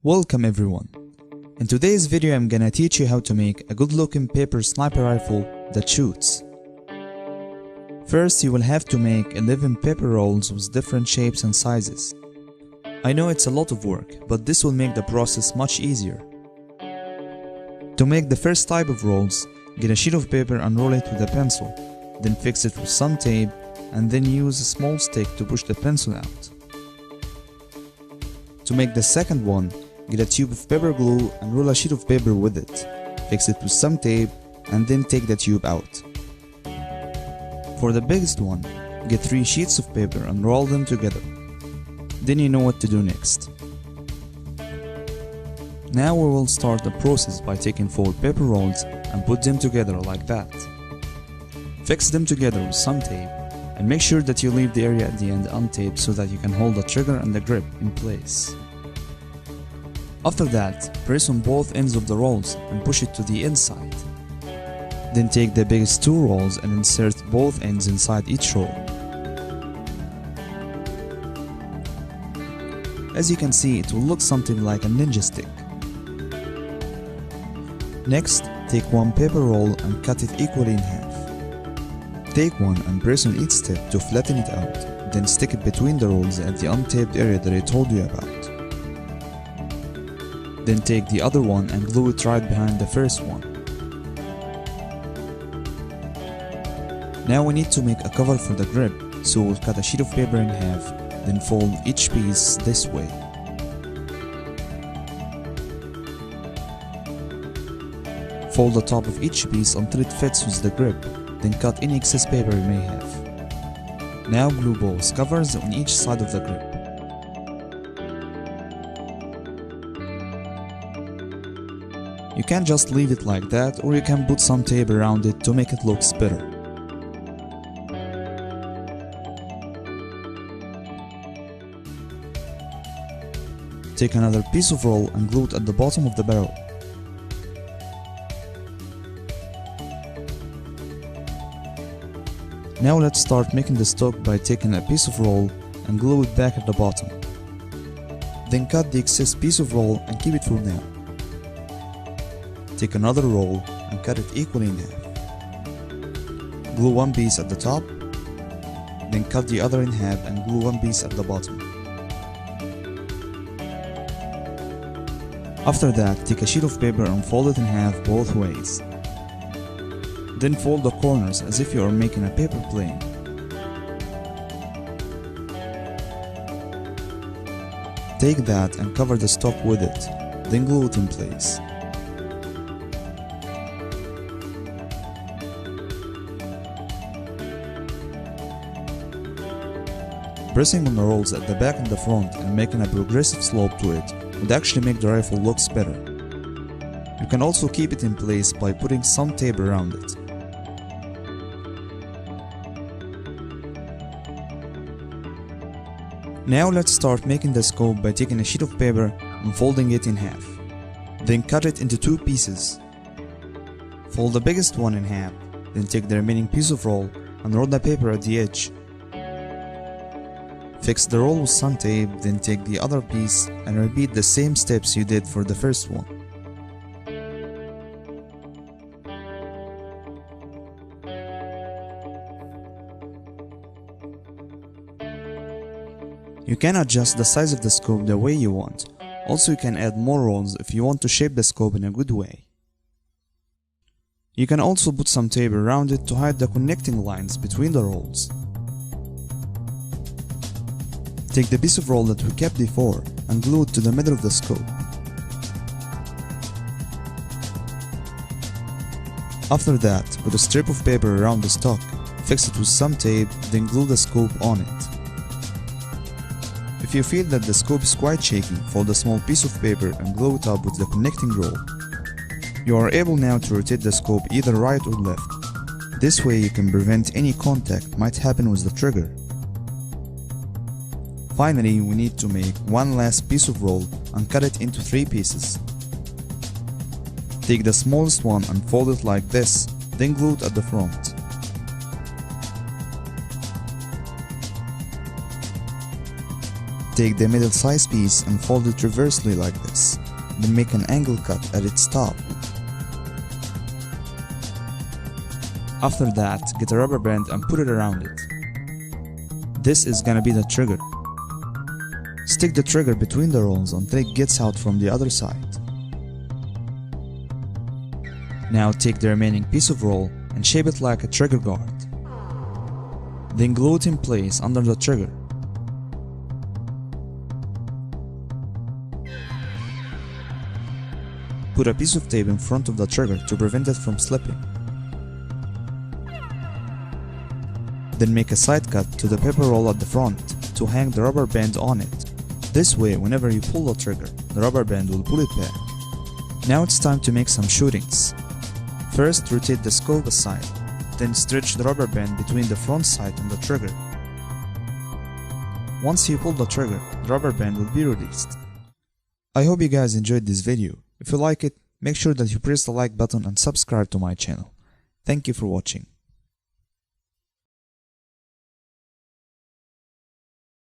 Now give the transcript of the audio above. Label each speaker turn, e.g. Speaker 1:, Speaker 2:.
Speaker 1: Welcome everyone. In today's video I'm gonna teach you how to make a good looking paper sniper rifle that shoots. First you will have to make 11 paper rolls with different shapes and sizes. I know it's a lot of work, but this will make the process much easier. To make the first type of rolls, get a sheet of paper and roll it with a pencil, then fix it with some tape and then use a small stick to push the pencil out. To make the second one, get a tube of paper glue and roll a sheet of paper with it. Fix it with some tape and then take the tube out. For the biggest one, get 3 sheets of paper and roll them together. Then you know what to do next. Now we will start the process by taking 4 paper rolls and put them together like that. Fix them together with some tape and make sure that you leave the area at the end untaped so that you can hold the trigger and the grip in place. After that, press on both ends of the rolls and push it to the inside. Then take the biggest 2 rolls and insert both ends inside each roll. As you can see, it will look something like a ninja stick. Next, take 1 paper roll and cut it equally in half. Take one and press on each step to flatten it out, then stick it between the rolls at the untaped area that I told you about. Then take the other one and glue it right behind the first one. Now we need to make a cover for the grip, so we'll cut a sheet of paper in half, then fold each piece this way. Fold the top of each piece until it fits with the grip, then cut any excess paper you may have. Now glue both covers on each side of the grip. You can just leave it like that, or you can put some tape around it to make it look better. Take another piece of roll and glue it at the bottom of the barrel. Now let's start making the stock by taking a piece of roll and glue it back at the bottom. Then cut the excess piece of roll and keep it for now. Take another roll and cut it equally in half. Glue one piece at the top, then cut the other in half and glue one piece at the bottom. After that, take a sheet of paper and fold it in half both ways. Then fold the corners as if you are making a paper plane. Take that and cover the stock with it, then glue it in place. Pressing on the rolls at the back and the front and making a progressive slope to it would actually make the rifle look better. You can also keep it in place by putting some tape around it. Now let's start making the scope by taking a sheet of paper and folding it in half. Then cut it into 2 pieces. Fold the biggest one in half, then take the remaining piece of roll and roll the paper at the edge. Fix the roll with some tape, then take the other piece and repeat the same steps you did for the first one. You can adjust the size of the scope the way you want. Also, you can add more rolls if you want to shape the scope in a good way. You can also put some tape around it to hide the connecting lines between the rolls. Take the piece of roll that we kept before and glue it to the middle of the scope. After that, put a strip of paper around the stock, fix it with some tape, then glue the scope on it. If you feel that the scope is quite shaky, fold a small piece of paper and glue it up with the connecting roll. You are able now to rotate the scope either right or left. This way you can prevent any contact might happen with the trigger. Finally, we need to make one last piece of roll and cut it into 3 pieces. Take the smallest one and fold it like this, then glue it at the front. Take the middle size piece and fold it reversely like this. Then make an angle cut at its top. After that, get a rubber band and put it around it. This is gonna be the trigger. Stick the trigger between the rolls until it gets out from the other side. Now take the remaining piece of roll and shape it like a trigger guard. Then glue it in place under the trigger. Put a piece of tape in front of the trigger to prevent it from slipping. Then make a side cut to the paper roll at the front to hang the rubber band on it. This way, whenever you pull the trigger, the rubber band will pull it back. Now it's time to make some shootings. First, rotate the scope aside, then stretch the rubber band between the front sight and the trigger. Once you pull the trigger, the rubber band will be released. I hope you guys enjoyed this video. If you like it, make sure that you press the like button and subscribe to my channel. Thank you for watching.